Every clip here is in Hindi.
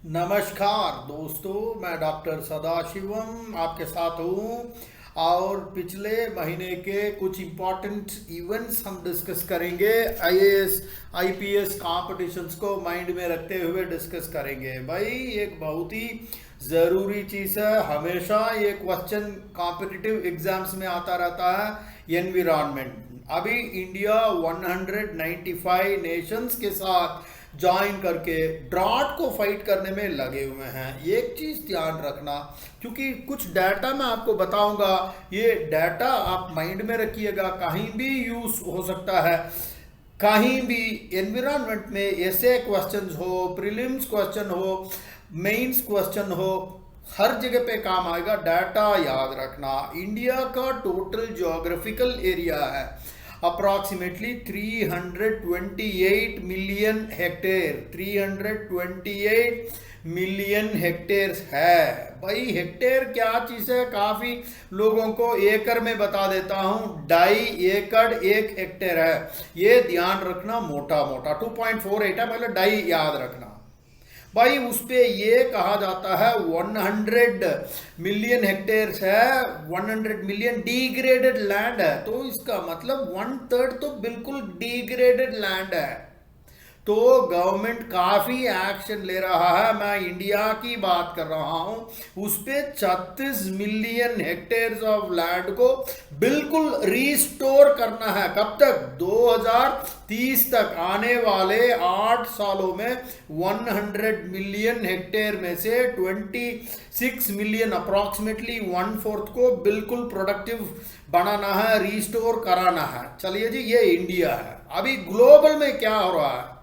नमस्कार दोस्तों, मैं डॉक्टर सदाशिवम आपके साथ हूँ। और पिछले महीने के कुछ इम्पोर्टेंट इवेंट्स हम डिस्कस करेंगे। आईएएस आईपीएस कॉम्पिटिशन्स को माइंड में रखते हुए डिस्कस करेंगे। भाई एक बहुत ही ज़रूरी चीज़ है, हमेशा ये क्वेश्चन कॉम्पिटिटिव एग्जाम्स में आता रहता है, एनवायरनमेंट। अभी इंडिया 195 नेशंस के साथ ज्वाइन करके ड्रॉट को फाइट करने में लगे हुए हैं। एक चीज़ ध्यान रखना, क्योंकि कुछ डाटा मैं आपको बताऊंगा, ये डाटा आप माइंड में रखिएगा, कहीं भी यूज हो सकता है। कहीं भी एनवायरनमेंट में ऐसे क्वेश्चंस हो, प्रीलिम्स क्वेश्चन हो, मेंस क्वेश्चन हो, हर जगह पे काम आएगा। डाटा याद रखना। इंडिया का टोटल ज्योग्राफिकल एरिया है approximately 328 million hectare. 328 million hectare है। भाई हेक्टेयर क्या चीज़ है, काफ़ी लोगों को एकड़ में बता देता हूँ। 2.5 एकड़ 1 हेक्टेयर है, ये ध्यान रखना। मोटा मोटा 2.48 है, मतलब 2.5 याद रखना। भाई उस पे ये कहा जाता है 100 मिलियन हेक्टेयर्स है, 100 मिलियन डिग्रेडेड लैंड है। तो इसका मतलब 1/3 तो बिल्कुल डिग्रेडेड लैंड है। तो गवर्नमेंट काफ़ी एक्शन ले रहा है। मैं इंडिया की बात कर रहा हूं, उस पे 36 मिलियन हेक्टेयर्स ऑफ लैंड को बिल्कुल रिस्टोर करना है। कब तक? 2030 तक। आने वाले 8 सालों में 100 मिलियन हेक्टेयर में से 26 मिलियन अप्रॉक्सीमेटली 1/4 को बिल्कुल प्रोडक्टिव बनाना है, रिस्टोर कराना है। चलिए जी, ये इंडिया है। अभी ग्लोबल में क्या हो रहा है?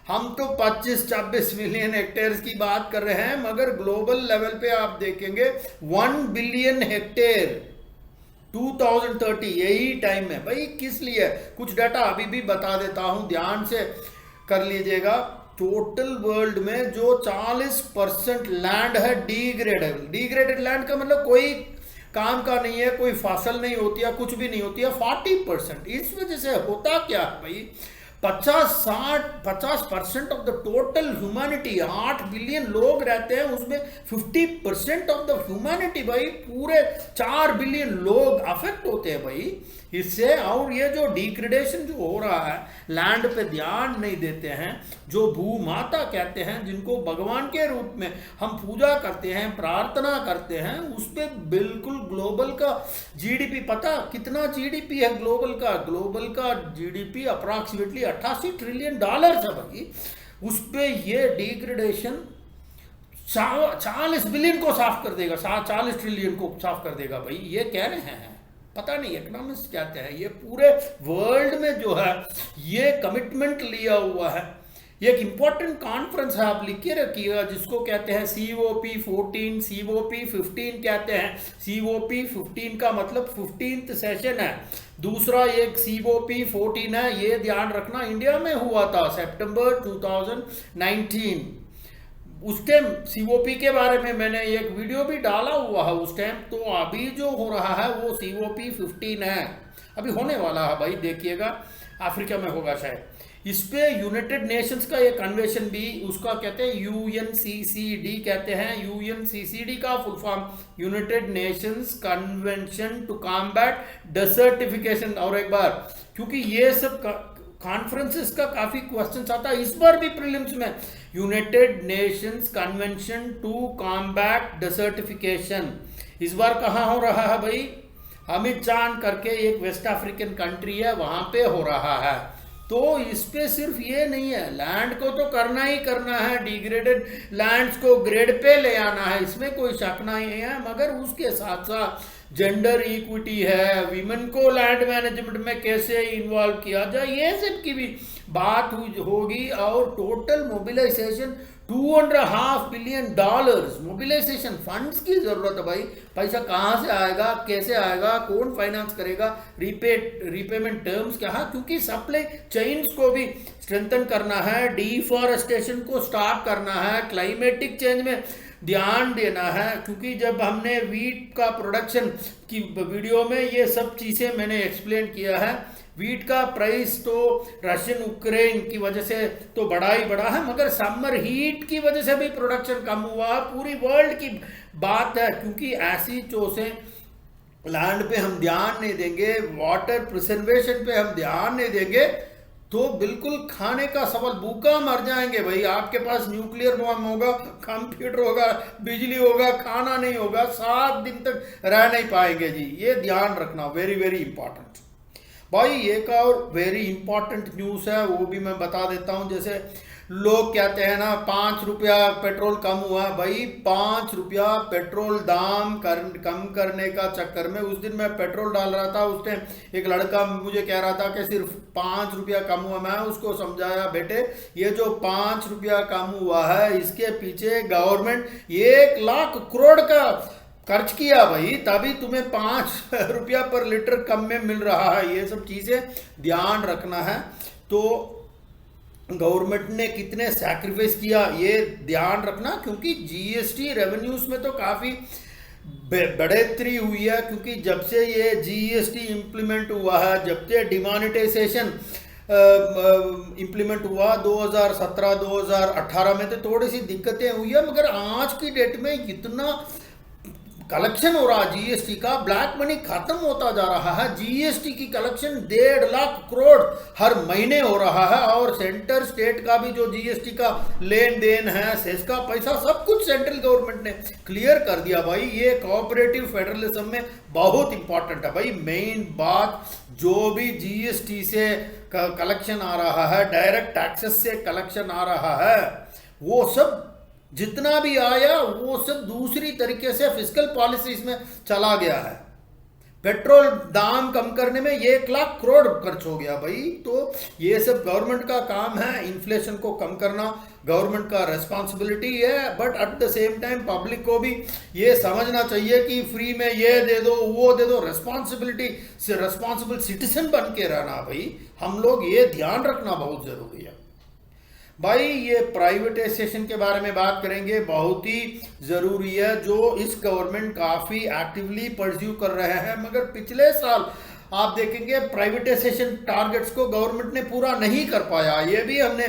हम तो 25-26 मिलियन हेक्टेयर्स की बात कर रहे हैं, मगर ग्लोबल लेवल पे आप देखेंगे 1 बिलियन हेक्टेयर 2030, यही टाइम है। भाई किस लिए? कुछ डाटा अभी भी बता देता हूं, ध्यान से कर लीजिएगा। टोटल वर्ल्ड में जो 40% लैंड है डिग्रेडेबल। डिग्रेडेड लैंड का मतलब कोई काम का नहीं है, कोई फसल नहीं होती है, कुछ भी नहीं होती है, 40%। इस वजह से होता क्या है भाई, 50% of the total humanity, 8 billion लोग रहते हैं, उसमें 50% ऑफ द ह्यूमैनिटी, भाई पूरे 4 बिलियन लोग अफेक्ट होते हैं भाई इससे। और ये जो डिग्रेडेशन जो हो रहा है, लैंड पे ध्यान नहीं देते हैं, जो भू माता कहते हैं, जिनको भगवान के रूप में हम पूजा करते हैं, प्रार्थना करते हैं, उस पर बिल्कुल ग्लोबल का जीडीपी, पता कितना जीडीपी है ग्लोबल का? ग्लोबल का जीडीपी अप्रॉक्सीमेटली 88 ट्रिलियन डॉलर है भाई। उस पे ये डिग्रेडेशन 40 बिलियन को साफ कर देगा, 40 ट्रिलियन को साफ कर देगा भाई, ये कह रहे हैं। पता नहीं इकोनॉमिस्ट कहते हैं, ये पूरे वर्ल्ड में जो है ये कमिटमेंट लिया हुआ है। एक इंपॉर्टेंट कॉन्फ्रेंस है, आप लिख के रखिएगा, जिसको कहते हैं COP14, COP15 कहते हैं। COP15 का मतलब 15th सेशन है। दूसरा एक COP14 है, ये ध्यान रखना, इंडिया में हुआ था सितंबर 2019। उस टाइम COP के बारे में मैंने एक वीडियो भी डाला हुआ है उस टाइम। तो अभी जो हो रहा है वो COP15 है, अभी होने वाला है भाई, देखिएगा अफ्रीका में होगा शायद। इस पे यूनाइटेड नेशंस का एक कन्वेंशन भी, उसका कहते हैं UNCCD कहते हैं। UNCCD का full form United Nations Convention to Combat Desertification. और एक बार, क्योंकि ये सब कॉन्फ्रेंसेस का काफी क्वेश्चन आता है, इस बार भी प्रीलिम्स में United Nations Convention to Combat Desertification इस बार कहाँ हो रहा है भाई? अमिचान करके एक वेस्ट अफ्रीकन कंट्री है, वहां पे हो रहा है। तो इस पे सिर्फ ये नहीं है, लैंड को तो करना ही करना है, डिग्रेडेड लैंड्स को ग्रेड पे ले आना है, इसमें कोई शक नहीं है। मगर उसके साथ साथ जेंडर इक्विटी है, विमेन को लैंड मैनेजमेंट में कैसे इन्वॉल्व किया जाए, ये सब की भी बात होगी। और total mobilization $2.5 billion mobilization funds की जरूरत है भाई। पैसा कहाँ से आएगा, कैसे आएगा, कौन फाइनेंस करेगा, रीपेमेंट टर्म्स क्या है? क्योंकि सप्लाई चेन्स को भी स्ट्रेंथन करना है, डिफॉरेस्टेशन को स्टॉप करना है, क्लाइमेटिक चेंज में ध्यान देना है, क्योंकि जब हमने वीट का प्रोडक्शन की वीडियो में ये सब चीज़ें मैंने एक्सप्लेन किया है। वीट का प्राइस तो रशियन यूक्रेन की वजह से तो बढ़ा ही बढ़ा है, मगर समर हीट की वजह से भी प्रोडक्शन कम हुआ है। पूरी वर्ल्ड की बात है, क्योंकि ऐसी चोसें लैंड पे हम ध्यान नहीं देंगे, वाटर प्रिजर्वेशन पे हम ध्यान नहीं देंगे, तो बिल्कुल खाने का सवाल, भूखा मर जाएंगे भाई। आपके पास न्यूक्लियर बम होगा, कंप्यूटर होगा, बिजली होगा, खाना नहीं होगा, 7 दिन तक रह नहीं पाएंगे जी। ये ध्यान रखना, वेरी वेरी इंपॉर्टेंट भाई। एक और वेरी इंपॉर्टेंट न्यूज़ है, वो भी मैं बता देता हूं। जैसे लोग कहते हैं ना 5 रुपया पेट्रोल कम हुआ, भाई 5 रुपया पेट्रोल दाम कम करने का चक्कर में, उस दिन मैं पेट्रोल डाल रहा था, उस टाइम एक लड़का मुझे कह रहा था कि सिर्फ 5 रुपया कम हुआ। मैं उसको समझाया, बेटे ये जो 5 रुपया कम हुआ है, इसके पीछे गवर्नमेंट 1 लाख करोड़ का खर्च किया भाई, तभी तुम्हें 5 रुपया पर लीटर कम में मिल रहा है। ये सब चीजें ध्यान रखना है। तो गवर्नमेंट ने कितने सैक्रिफाइस किया ये ध्यान रखना, क्योंकि जीएसटी रेवेन्यूज में तो काफी बढ़ोतरी हुई है। क्योंकि जब से ये जीएसटी इंप्लीमेंट हुआ है, जब से डिमोनेटाइजेशन इंप्लीमेंट हुआ 2017-2018 में, तो थोड़ी सी दिक्कतें हुई है, मगर आज की डेट में इतना कलेक्शन हो रहा है जीएसटी का, ब्लैक मनी खत्म होता जा रहा है। जीएसटी की कलेक्शन 1.5 लाख करोड़ हर महीने हो रहा है, और सेंटर स्टेट का भी जो जीएसटी का लेन देन है, सेस का पैसा, सब कुछ सेंट्रल गवर्नमेंट ने क्लियर कर दिया भाई। ये कोऑपरेटिव फेडरलिज्म में बहुत इंपॉर्टेंट है भाई। मेन बात, जो भी जीएसटी से कलेक्शन आ रहा है, डायरेक्ट टैक्सेस से कलेक्शन आ रहा है, वो सब जितना भी आया वो सब दूसरी तरीके से फिस्कल पॉलिसीज में चला गया है। पेट्रोल दाम कम करने में 1 लाख करोड़ खर्च हो गया भाई। तो ये सब गवर्नमेंट का काम है, इन्फ्लेशन को कम करना गवर्नमेंट का रेस्पॉन्सिबिलिटी है। But at the same time public को भी ये समझना चाहिए कि फ्री में ये दे दो, वो दे दो, रेस्पॉन्सिबल सिटीजन बन के रहना भाई। हम लोग ये ध्यान रखना बहुत जरूरी है भाई। ये प्राइवेटाइजेशन के बारे में बात करेंगे, बहुत ही जरूरी है, जो इस गवर्नमेंट काफी एक्टिवली परस्यू कर रहे हैं। मगर पिछले साल आप देखेंगे प्राइवेटाइजेशन टारगेट्स को गवर्नमेंट ने पूरा नहीं कर पाया। ये भी हमने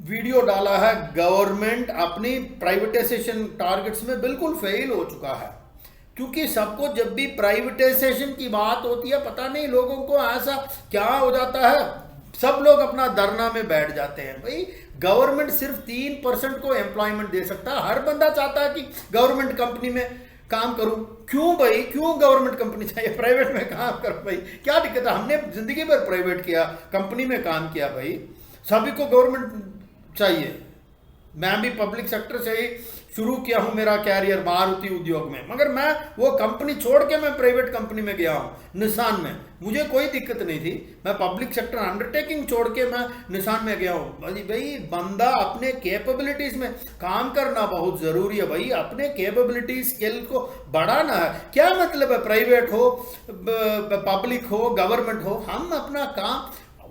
वीडियो डाला है, गवर्नमेंट अपनी प्राइवेटाइजेशन टारगेट्स में बिल्कुल फेल हो चुका है। क्योंकि सबको जब भी प्राइवेटाइजेशन की बात होती है, पता नहीं लोगों को ऐसा क्या हो जाता है, सब लोग अपना धरना में बैठ जाते हैं भाई। गवर्नमेंट सिर्फ 3% को एम्प्लॉयमेंट दे सकता है। हर बंदा चाहता है कि गवर्नमेंट कंपनी में काम करूं। क्यों भाई, क्यों गवर्नमेंट कंपनी चाहिए, प्राइवेट में काम करो भाई, क्या दिक्कत है। हमने जिंदगी भर प्राइवेट किया, कंपनी में काम किया भाई, सभी को गवर्नमेंट चाहिए। मैं भी पब्लिक सेक्टर से ही शुरू किया हूं मेरा कैरियर मारुति उद्योग में, मगर मैं वो कंपनी छोड़ के मैं प्राइवेट कंपनी में गया हूं, निसान में। मुझे कोई दिक्कत नहीं थी, मैं पब्लिक सेक्टर अंडरटेकिंग छोड़ के मैं निसान में गया हूं। भाई बंदा अपने कैपेबिलिटीज में काम करना बहुत जरूरी है भाई। अपने कैपेबिलिटी स्किल को बढ़ाना है। क्या मतलब है प्राइवेट हो, पब्लिक हो, गवर्नमेंट हो, हम अपना काम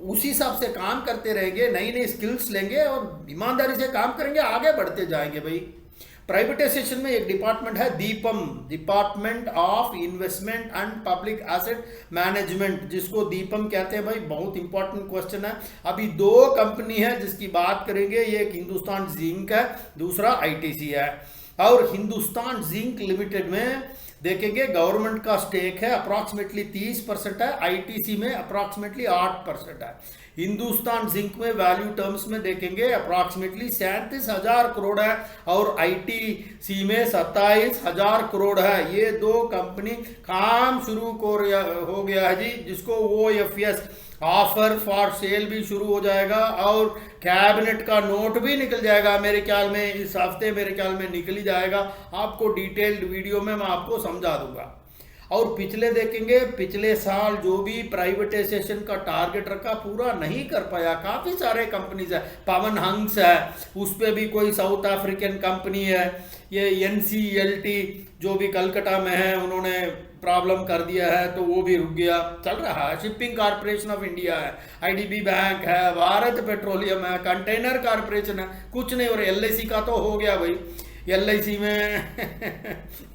उसी हिसाब से काम करते रहेंगे, नई नई स्किल्स लेंगे और ईमानदारी से काम करेंगे, आगे बढ़ते जाएंगे भाई। प्राइवेटाइजेशन में एक डिपार्टमेंट है Deepam, department of investment and public asset management, जिसको दीपम कहते हैं भाई। बहुत इंपॉर्टेंट क्वेश्चन है। अभी 2 कंपनी है जिसकी बात करेंगे, एक हिंदुस्तान जिंक है, दूसरा आईटीसी है। और हिंदुस्तान जिंक लिमिटेड में देखेंगे गवर्नमेंट का स्टेक है अप्रॉक्सीमेटली 30% है, आईटीसी में अप्रॉक्सीमेटली 8% है। हिंदुस्तान जिंक में वैल्यू टर्म्स में देखेंगे अप्रॉक्सीमेटली 37,000 करोड़ है, और आईटीसी में 27,000 करोड़ है। ये 2 कंपनी काम शुरू हो गया है जी, जिसको OFS ऑफर फॉर सेल भी शुरू हो जाएगा, और कैबिनेट का नोट भी निकल जाएगा मेरे ख्याल में, इस हफ्ते मेरे ख्याल में निकल ही जाएगा। आपको डिटेल्ड वीडियो में मैं आपको समझा दूंगा। और पिछले देखेंगे, पिछले साल जो भी प्राइवेटाइजेशन का टारगेट रखा पूरा नहीं कर पाया। काफी सारे कंपनीज है, पवन हंस है, उस पर भी कोई साउथ अफ्रीकन कंपनी है। ये NCLT जो भी कलकत्ता में है, उन्होंने प्रॉब्लम कर दिया है, तो वो भी रुक गया, चल रहा है। शिपिंग कॉर्पोरेशन ऑफ इंडिया है, IDB बैंक है, भारत पेट्रोलियम है, कंटेनर कॉर्पोरेशन है, कुछ नहीं। और LIC का तो हो गया भाई। LIC में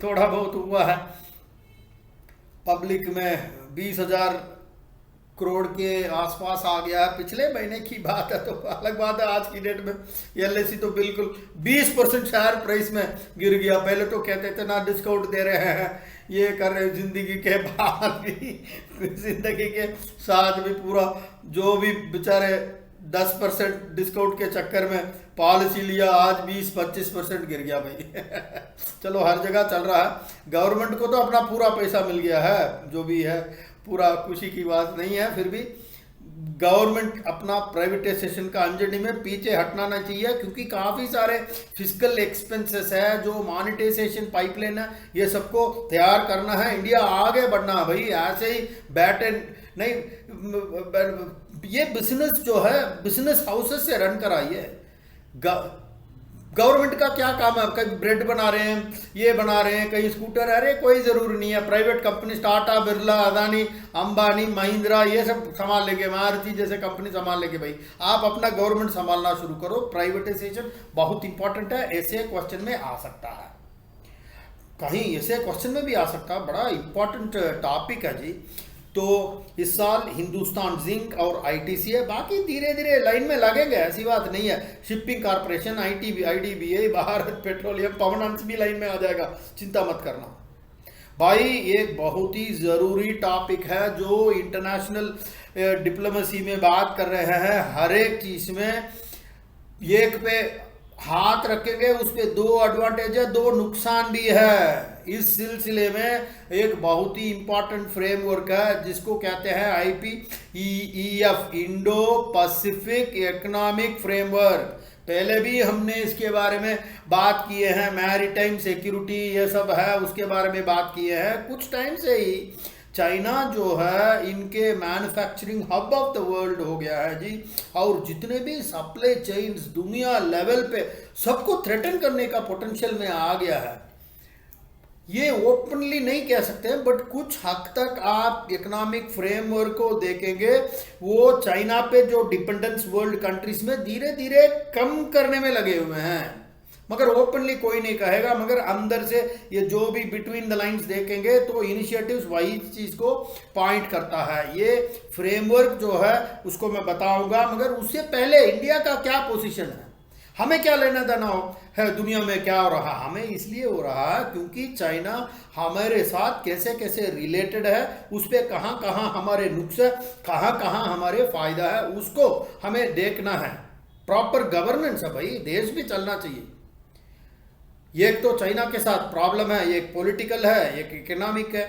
थोड़ा बहुत हुआ है, पब्लिक में 20,000 करोड़ के आसपास आ गया है, पिछले महीने की बात है, तो अलग बात है। आज की डेट में LIC तो बिल्कुल 20% शेयर प्राइस में गिर गया। पहले तो कहते थे ना डिस्काउंट दे रहे हैं, ये कर रहे, जिंदगी के बाद भी, जिंदगी के साथ भी पूरा, जो भी बेचारे 10% डिस्काउंट के चक्कर में पॉलिसी लिया, आज 20-25% गिर गया भाई। चलो हर जगह चल रहा है, गवर्नमेंट को तो अपना पूरा पैसा मिल गया है, जो भी है पूरा खुशी की बात नहीं है। फिर भी गवर्नमेंट अपना प्राइवेटाइजेशन का अंजनी में पीछे हटना नहीं चाहिए, क्योंकि काफ़ी सारे फिजिकल एक्सपेंसेस है, जो मॉनिटाइजेशन पाइपलाइन है, ये सबको तैयार करना है, इंडिया आगे बढ़ना है भाई। ऐसे ही बैठे नहीं, ये बिजनेस जो है बिजनेस हाउसेस से रन कराइए। गवर्नमेंट का क्या काम है, कहीं ब्रेड बना रहे हैं, ये बना रहे हैं, कहीं स्कूटर, अरे कोई ज़रूरी नहीं है। प्राइवेट कंपनी टाटा, बिरला, अदानी, अंबानी, महिंद्रा, ये सब संभाल लेंगे, मारुति जैसे कंपनी संभाल लेंगे भाई। आप अपना गवर्नमेंट संभालना शुरू करो। प्राइवेटाइजेशन बहुत इंपॉर्टेंट है, ऐसे क्वेश्चन में आ सकता है, कहीं ऐसे क्वेश्चन में भी आ सकता है, बड़ा इंपॉर्टेंट टॉपिक है जी। तो इस साल हिंदुस्तान जिंक और ITC है, बाकी धीरे धीरे लाइन में लगेंगे, ऐसी बात नहीं है। Shipping Corporation, IDBI, Bharat Petroleum, Pawan Hans भी लाइन में आ जाएगा, चिंता मत करना भाई। एक बहुत ही ज़रूरी टॉपिक है जो इंटरनेशनल डिप्लोमेसी में बात कर रहे हैं। हर एक चीज़ में एक पे हाथ रखेंगे, उस पर 2 एडवांटेज है, 2 नुकसान भी है। इस सिलसिले में एक बहुत ही इंपॉर्टेंट फ्रेमवर्क है जिसको कहते हैं IPEF, Indo Pacific economic framework. पहले भी हमने इसके बारे में बात किए हैं, मैरीटाइम सिक्योरिटी ये सब है, उसके बारे में बात किए हैं। कुछ टाइम से ही चाइना जो है इनके manufacturing hub of the world हो गया है जी, और जितने भी सप्लाई चेन्स दुनिया लेवल पे सबको थ्रेटन करने का पोटेंशियल में आ गया है। ये ओपनली नहीं कह सकते हैं, बट कुछ हद तक आप इकोनॉमिक फ्रेमवर्क को देखेंगे, वो चाइना पे जो डिपेंडेंस वर्ल्ड कंट्रीज में धीरे धीरे कम करने में लगे हुए हैं। मगर ओपनली कोई नहीं कहेगा, मगर अंदर से ये जो भी बिटवीन द लाइंस देखेंगे तो इनिशिएटिव्स वही चीज को पॉइंट करता है। ये फ्रेमवर्क जो है उसको मैं बताऊंगा, मगर उससे पहले इंडिया का क्या पोजीशन है, हमें क्या लेना देना है दुनिया में क्या हो रहा है। हमें इसलिए हो रहा है क्योंकि चाइना हमारे साथ कैसे कैसे रिलेटेड है, उस पर कहाँ कहाँ हमारे नुक्स है, कहाँ कहाँ हमारे फायदा है, उसको हमें देखना है। प्रॉपर गवर्नेंस है भाई, देश भी चलना चाहिए। एक तो चाइना के साथ प्रॉब्लम है, एक पॉलिटिकल है, एक इकोनॉमिक है।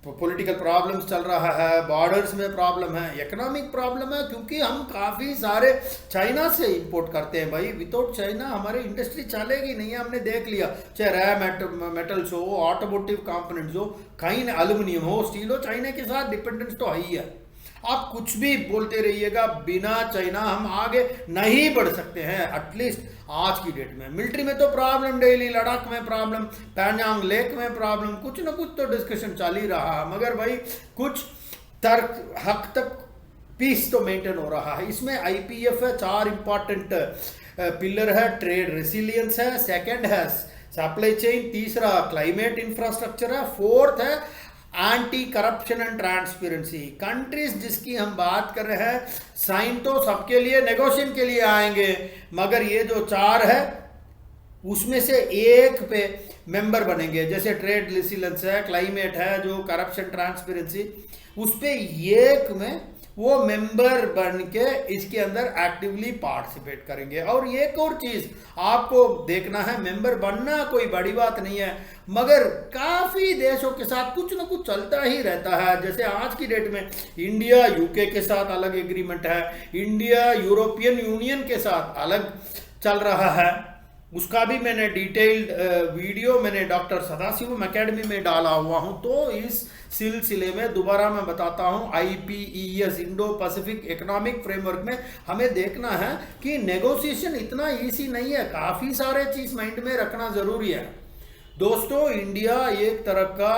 पॉलिटिकल प्रॉब्लम्स चल रहा है, बॉर्डर्स में प्रॉब्लम है, इकोनॉमिक प्रॉब्लम है, क्योंकि हम काफ़ी सारे चाइना से इंपोर्ट करते हैं भाई। विदाउट चाइना हमारी इंडस्ट्री चलेगी नहीं है, हमने देख लिया। चाहे रैर मेटल्स हो, ऑटोमोटिव कंपोनेंट्स हो, कहीं एल्यूमिनियम हो, स्टील हो, चाइना के साथ डिपेंडेंस तो है ही है। आप कुछ भी बोलते रहिएगा, बिना चाइना हम आगे नहीं बढ़ सकते हैं। एटलीस्ट आज की डेट में मिलिट्री में तो प्रॉब्लम डेली, लद्दाख में प्रॉब्लम, पैंजांग लेक में प्रॉब्लम, कुछ ना कुछ तो डिस्कशन चल ही रहा है। मगर भाई कुछ तर्क हद तक पीस तो मेंटेन हो रहा है। इसमें IPF है, 4 इंपॉर्टेंट पिलर है। ट्रेड रेसिलियंस है, सेकंड है सप्लाई चेन, तीसरा क्लाइमेट इंफ्रास्ट्रक्चर है, फोर्थ है anti corruption and transparency. Countries जिसकी हम बात कर रहे हैं, साइन तो सबके लिए नेगोशिएशन के लिए आएंगे, मगर ये जो 4 है उसमें से एक पे मेंबर बनेंगे। जैसे ट्रेड रेसिलियंस है, क्लाइमेट है, जो करप्शन ट्रांसपेरेंसी, उस पे एक में वो मेंबर बन के इसके अंदर एक्टिवली पार्टिसिपेट करेंगे। और एक और चीज आपको देखना है, मेंबर बनना कोई बड़ी बात नहीं है, मगर काफी देशों के साथ कुछ ना कुछ चलता ही रहता है। जैसे आज की डेट में इंडिया UK के साथ अलग एग्रीमेंट है, इंडिया यूरोपियन यूनियन के साथ अलग चल रहा है। उसका भी मैंने डिटेल्ड वीडियो मैंने डॉक्टर सदाशिवम एकेडमी में डाला हुआ हूं। तो इस सिलसिले में दोबारा मैं बताता हूं, IPES, Indo Pacific economic framework में हमें देखना है कि नेगोशिएशन इतना ईजी नहीं है, काफ़ी सारे चीज़ माइंड में रखना ज़रूरी है दोस्तों। इंडिया एक तरह का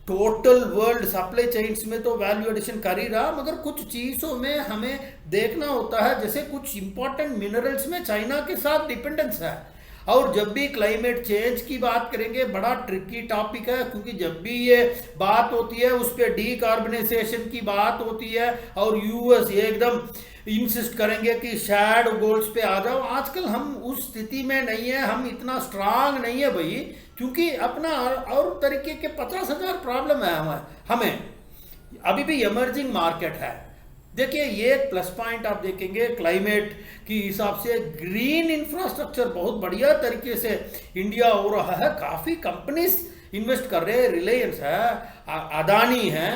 टोटल वर्ल्ड सप्लाई चेन्स में तो वैल्यू एडिशन कर ही रहा, मगर कुछ चीज़ों में हमें देखना होता है। जैसे कुछ इंपॉर्टेंट मिनरल्स में चाइना के साथ डिपेंडेंस है। और जब भी क्लाइमेट चेंज की बात करेंगे बड़ा ट्रिकी टॉपिक है, क्योंकि जब भी ये बात होती है उस पर डीकार्बनाइजेशन की बात होती है और यूएस एकदम इंसिस्ट करेंगे कि शेयर्ड गोल्स पे आ जाओ। आजकल हम उस स्थिति में नहीं है, हम इतना स्ट्रांग नहीं है भाई, क्योंकि अपना और तरीके के 50,000 प्रॉब्लम है हमें अभी भी इमर्जिंग मार्केट है। देखिए ये एक प्लस पॉइंट आप देखेंगे क्लाइमेट की हिसाब से, ग्रीन इंफ्रास्ट्रक्चर बहुत बढ़िया तरीके से इंडिया हो रहा है, काफ़ी कंपनीज इन्वेस्ट कर रहे हैं, रिलायंस है, अदानी है।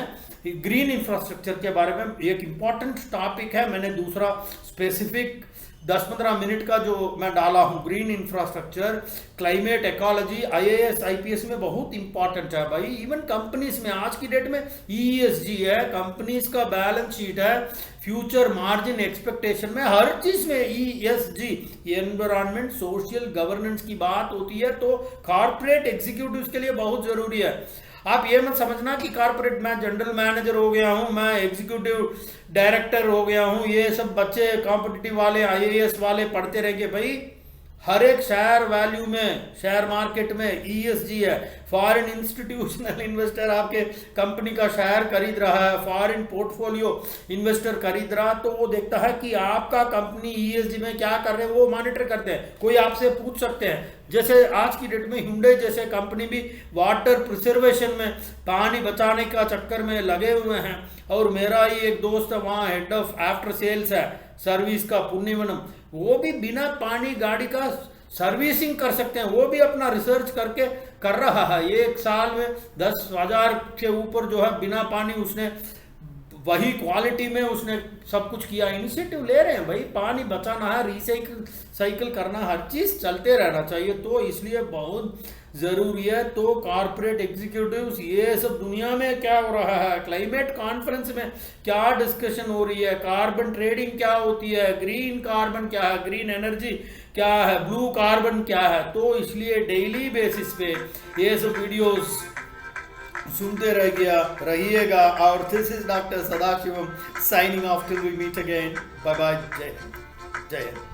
ग्रीन इंफ्रास्ट्रक्चर के बारे में एक इम्पॉर्टेंट टॉपिक है, मैंने दूसरा स्पेसिफिक 10-15 मिनट का जो मैं डाला हूँ, green infrastructure, climate, ecology, IAS IPS में बहुत इंपॉर्टेंट है भाई। इवन कंपनीज में आज की डेट में ESG है, कंपनीज का बैलेंस शीट है, फ्यूचर मार्जिन एक्सपेक्टेशन में, हर चीज में ESG, एनवायरमेंट सोशल गवर्नेंस की बात होती है, तो कॉर्पोरेट एग्जीक्यूटिव्स के लिए बहुत जरूरी है। आप ये मत समझना कि कॉर्पोरेट मैं जनरल मैनेजर हो गया हूं, मैं एग्जीक्यूटिव डायरेक्टर हो गया हूं, ये सब बच्चे कॉम्पिटिटिव वाले IAS वाले पढ़ते रहेंगे। भाई हर एक शेयर वैल्यू में, शेयर मार्केट में ESG है। फॉरेन इंस्टीट्यूशनल इन्वेस्टर आपके कंपनी का शेयर खरीद रहा है, फॉरेन पोर्टफोलियो इन्वेस्टर खरीद रहा, तो वो देखता है कि आपका कंपनी ESG में क्या कर रहे हैं, वो मॉनिटर करते हैं। कोई आपसे पूछ सकते हैं, जैसे आज की डेट में Hyundai जैसे कंपनी भी वाटर प्रिजर्वेशन में, पानी बचाने का चक्कर में लगे हुए हैं। और मेरा ही एक दोस्त है वहाँ हेड ऑफ आफ्टर सेल्स है सर्विस का, पुण्यवनम, वो भी बिना पानी गाड़ी का सर्विसिंग कर सकते हैं, वो भी अपना रिसर्च करके कर रहा है। एक साल में 10,000 के ऊपर जो है बिना पानी उसने वही क्वालिटी में उसने सब कुछ किया। इनिशिएटिव ले रहे हैं भाई, पानी बचाना है, साइकिल करना, हर चीज चलते रहना चाहिए, तो इसलिए बहुत जरूरी है। तो कॉर्पोरेट एग्जीक्यूटिव्स, ये सब दुनिया में क्या हो रहा है, क्लाइमेट कॉन्फ्रेंस में क्या डिस्कशन हो रही है, कार्बन ट्रेडिंग क्या होती है, ग्रीन कार्बन क्या है, ग्रीन एनर्जी क्या है, ब्लू कार्बन क्या है, तो इसलिए डेली बेसिस पे ये सब वीडियोस सुनते रहिएगा। और this is doctor Sadashivam signing off till we meet again, bye bye, जय हिंद, जय हिंद।